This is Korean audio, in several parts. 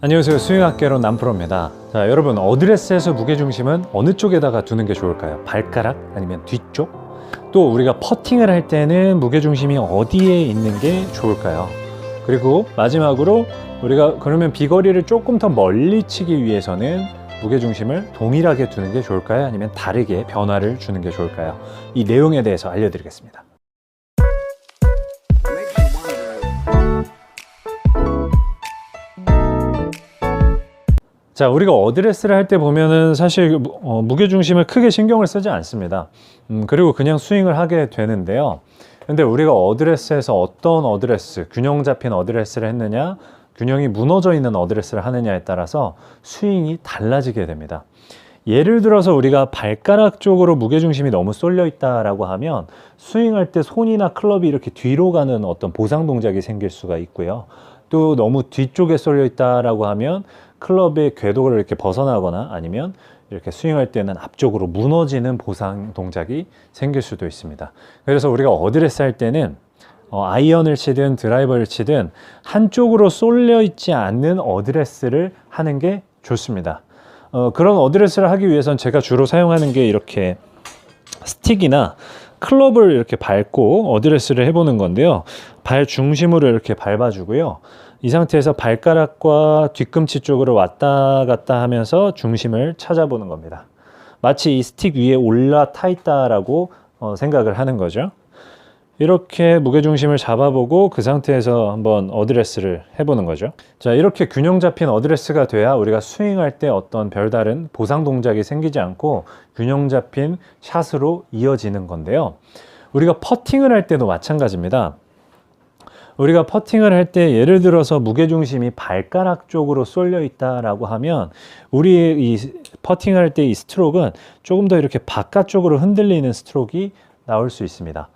안녕하세요. 스윙학개론 남프로입니다. 자, 여러분, 어드레스에서 무게중심은 어느 쪽에다가 두는 게 좋을까요? 발가락 아니면 뒤쪽? 또 우리가 퍼팅을 할 때는 무게중심이 어디에 있는 게 좋을까요? 그리고 마지막으로 우리가 그러면 비거리를 조금 더 멀리 치기 위해서는 무게중심을 동일하게 두는 게 좋을까요? 아니면 다르게 변화를 주는 게 좋을까요? 이 내용에 대해서 알려드리겠습니다. 자, 우리가 어드레스를 할 때 보면은 사실 무게중심을 크게 신경을 쓰지 않습니다. 그리고 그냥 스윙을 하게 되는데요. 근데 우리가 어드레스에서 어떤 어드레스, 균형 잡힌 어드레스를 했느냐, 균형이 무너져 있는 어드레스를 하느냐에 따라서 스윙이 달라지게 됩니다. 예를 들어서 우리가 발가락 쪽으로 무게중심이 너무 쏠려 있다라고 하면 스윙할 때 손이나 클럽이 이렇게 뒤로 가는 어떤 보상 동작이 생길 수가 있고요. 또 너무 뒤쪽에 쏠려 있다라고 하면 클럽의 궤도를 이렇게 벗어나거나 아니면 이렇게 스윙할 때는 앞쪽으로 무너지는 보상 동작이 생길 수도 있습니다. 그래서 우리가 어드레스 할 때는 아이언을 치든 드라이버를 치든 한쪽으로 쏠려 있지 않는 어드레스를 하는 게 좋습니다. 그런 어드레스를 하기 위해선 제가 주로 사용하는 게 이렇게 스틱이나 클럽을 이렇게 밟고 어드레스를 해보는 건데요. 발 중심으로 이렇게 밟아주고요. 이 상태에서 발가락과 뒤꿈치 쪽으로 왔다 갔다 하면서 중심을 찾아보는 겁니다. 마치 이 스틱 위에 올라타 있다라고 생각을 하는 거죠. 이렇게 무게중심을 잡아보고 그 상태에서 한번 어드레스를 해보는 거죠. 자, 이렇게 균형 잡힌 어드레스가 돼야 우리가 스윙할 때 어떤 별다른 보상 동작이 생기지 않고 균형 잡힌 샷으로 이어지는 건데요. 우리가 퍼팅을 할 때도 마찬가지입니다. 우리가 퍼팅을 할 때 예를 들어서 무게중심이 발가락 쪽으로 쏠려 있다라고 하면 우리의 이 퍼팅할 때 이 스트로크는 조금 더 이렇게 바깥쪽으로 흔들리는 스트로크가 나올 수 있습니다.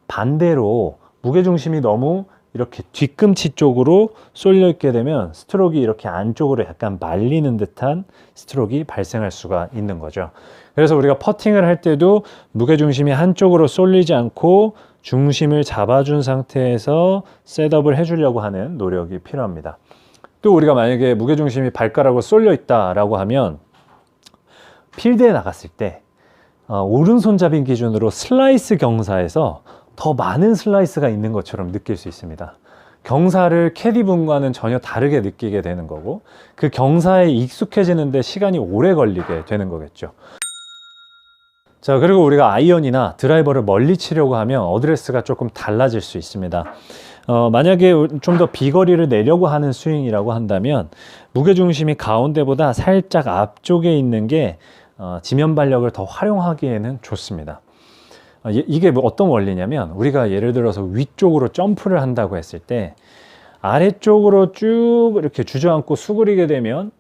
반대로 무게중심이 너무 이렇게 뒤꿈치 쪽으로 쏠려 있게 되면 스트로크가 이렇게 안쪽으로 약간 말리는 듯한 스트로크가 발생할 수가 있는 거죠. 그래서 우리가 퍼팅을 할 때도 무게중심이 한쪽으로 쏠리지 않고 중심을 잡아준 상태에서 셋업을 해주려고 하는 노력이 필요합니다. 또 우리가 만약에 무게중심이 발가락으로 쏠려 있다라고 하면 필드에 나갔을 때 오른손잡이 기준으로 슬라이스 경사에서 더 많은 슬라이스가 있는 것처럼 느낄 수 있습니다. 경사를 캐디분과는 전혀 다르게 느끼게 되는 거고 그 경사에 익숙해지는데 시간이 오래 걸리게 되는 거겠죠. 자, 그리고 우리가 아이언이나 드라이버를 멀리 치려고 하면 어드레스가 조금 달라질 수 있습니다. 만약에 좀 더 비거리를 내려고 하는 스윙이라고 한다면 무게중심이 가운데보다 살짝 앞쪽에 있는 게 지면 발력을 더 활용하기에는 좋습니다. 이게 뭐 어떤 원리냐면 우리가 예를 들어서 위쪽으로 점프를 한다고 했을 때 아래쪽으로 쭉 이렇게 주저앉고 수그리게 되면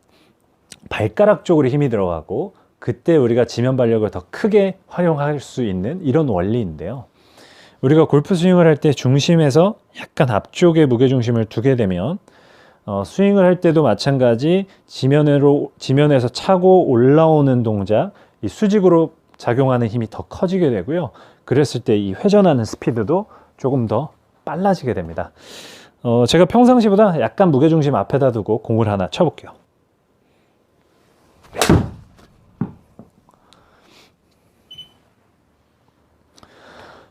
발가락 쪽으로 힘이 들어가고 그때 우리가 지면 발력을 더 크게 활용할 수 있는 이런 원리인데요. 우리가 골프 스윙을 할 때 중심에서 약간 앞쪽에 무게중심을 두게 되면 스윙을 할 때도 마찬가지 지면에서 차고 올라오는 동작, 이 수직으로 작용하는 힘이 더 커지게 되고요. 그랬을 때 이 회전하는 스피드도 조금 더 빨라지게 됩니다. 제가 평상시보다 약간 무게중심 앞에다 두고 공을 하나 쳐볼게요.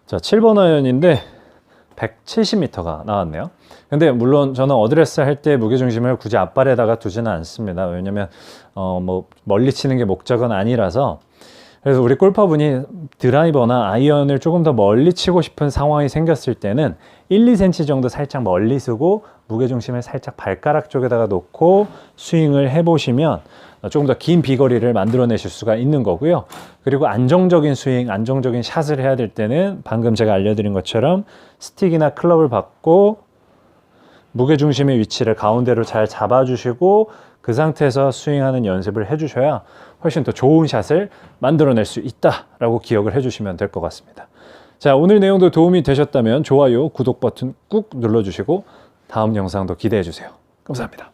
자, 7번 아이언인데 170m가 나왔네요. 근데 물론 저는 어드레스 할 때 무게중심을 굳이 앞발에다가 두지는 않습니다. 왜냐면 뭐 멀리 치는 게 목적은 아니라서. 그래서 우리 골퍼분이 드라이버나 아이언을 조금 더 멀리 치고 싶은 상황이 생겼을 때는 1, 2cm 정도 살짝 멀리 쓰고 무게중심을 살짝 발가락 쪽에다가 놓고 스윙을 해보시면 조금 더 긴 비거리를 만들어내실 수가 있는 거고요. 그리고 안정적인 스윙, 안정적인 샷을 해야 될 때는 방금 제가 알려드린 것처럼 스틱이나 클럽을 받고 무게중심의 위치를 가운데로 잘 잡아주시고 그 상태에서 스윙하는 연습을 해주셔야 훨씬 더 좋은 샷을 만들어낼 수 있다라고 기억을 해주시면 될 것 같습니다. 자, 오늘 내용도 도움이 되셨다면 좋아요, 구독 버튼 꾹 눌러주시고 다음 영상도 기대해주세요. 감사합니다.